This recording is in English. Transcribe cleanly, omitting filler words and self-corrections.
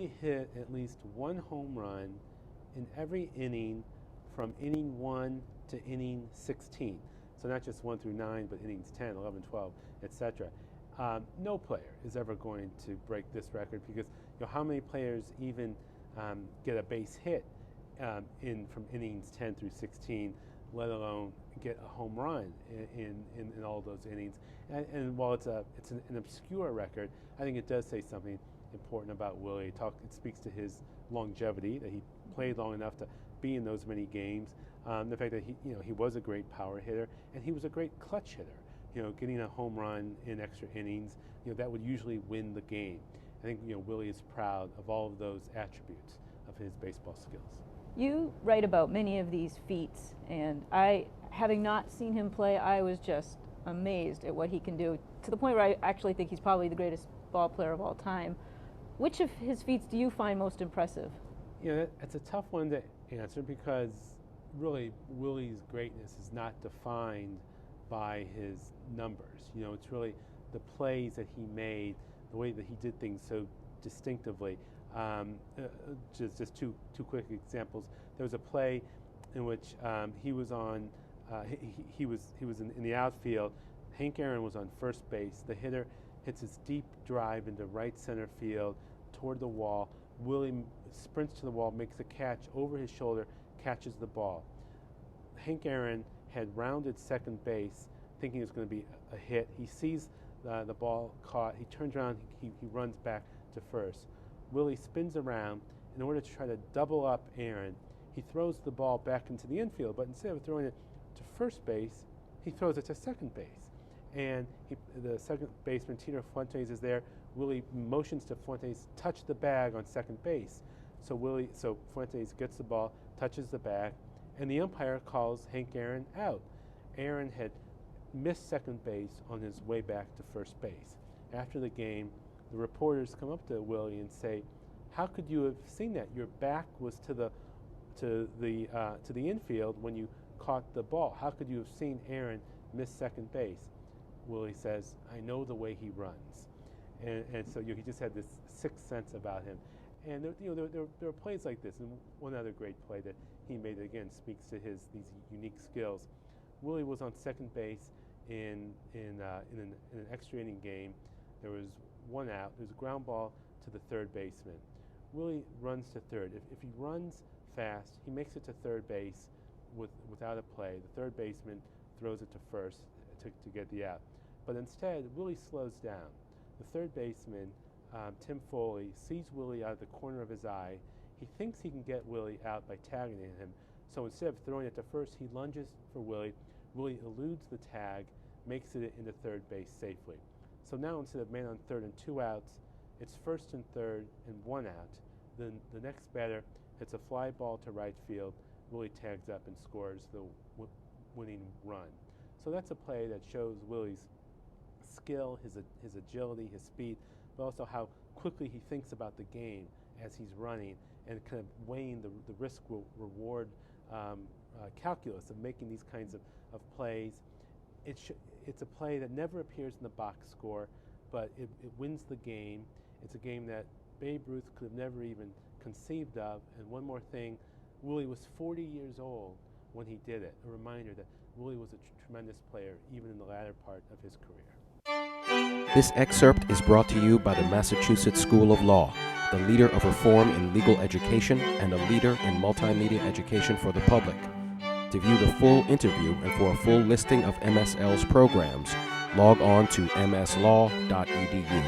Willie hit at least one home run in every inning from inning 1 to inning 16. So not just 1 through 9, but innings 10, 11, 12, etc. No player is ever going to break this record because how many players even get a base hit from innings 10 through 16, let alone get a home run in all those innings. And while it's an obscure record, I think it does say something important about Willie. It speaks to his longevity, that he played long enough to be in those many games. The fact that he was a great power hitter, and he was a great clutch hitter. Getting a home run in extra innings, that would usually win the game. I think Willie is proud of all of those attributes of his baseball skills. You write about many of these feats, and having not seen him play, I was just amazed at what he can do, to the point where I actually think he's probably the greatest ball player of all time. Which of his feats do you find most impressive? That's a tough one to answer because really Willie's greatness is not defined by his numbers. It's really the plays that he made, the way that he did things so distinctively. Just two quick examples. There was a play in which he was on. He was in the outfield. Hank Aaron was on first base. The hitter hits his deep drive into right center field toward the wall. Willie sprints to the wall, makes a catch over his shoulder, catches the ball. Hank Aaron had rounded second base, thinking it was going to be a hit. He sees the ball caught. He turns around. He runs back to first. Willie spins around. In order to try to double up Aaron, he throws the ball back into the infield, but instead of throwing it to first base, he throws it to second base. And the second baseman, Tito Fuentes, is there. Willie motions to Fuentes, touch the bag on second base. So Fuentes gets the ball, touches the bag, and the umpire calls Hank Aaron out. Aaron had missed second base on his way back to first base. After the game, the reporters come up to Willie and say, "How could you have seen that? Your back was to the infield when you caught the ball. How could you have seen Aaron miss second base?" Willie says, "I know the way he runs," and so he just had this sixth sense about him. And there are plays like this, and one other great play that he made that again speaks to these unique skills. Willie was on second base in an extra inning game. There was one out. There's a ground ball to the third baseman. Willie runs to third. If he runs fast, he makes it to third base without a play. The third baseman throws it to first to get the out. But instead, Willie slows down. The third baseman, Tim Foley, sees Willie out of the corner of his eye. He thinks he can get Willie out by tagging him. So instead of throwing it to first, he lunges for Willie. Willie eludes the tag, makes it into third base safely. So now instead of man on third and 2 outs, it's first and third and 1 out. Then the next batter hits a fly ball to right field. Willie tags up and scores the winning run. So that's a play that shows Willie's skill, his agility, his speed, but also how quickly he thinks about the game as he's running and kind of weighing the risk-reward calculus of making these kinds of plays. It's a play that never appears in the box score, but it wins the game. It's a game that Babe Ruth could have never even conceived of. And one more thing, Willie was 40 years old when he did it, a reminder that Willie was a tremendous player even in the latter part of his career. This excerpt is brought to you by the Massachusetts School of Law, the leader of reform in legal education and a leader in multimedia education for the public. To view the full interview and for a full listing of MSL's programs, log on to mslaw.edu.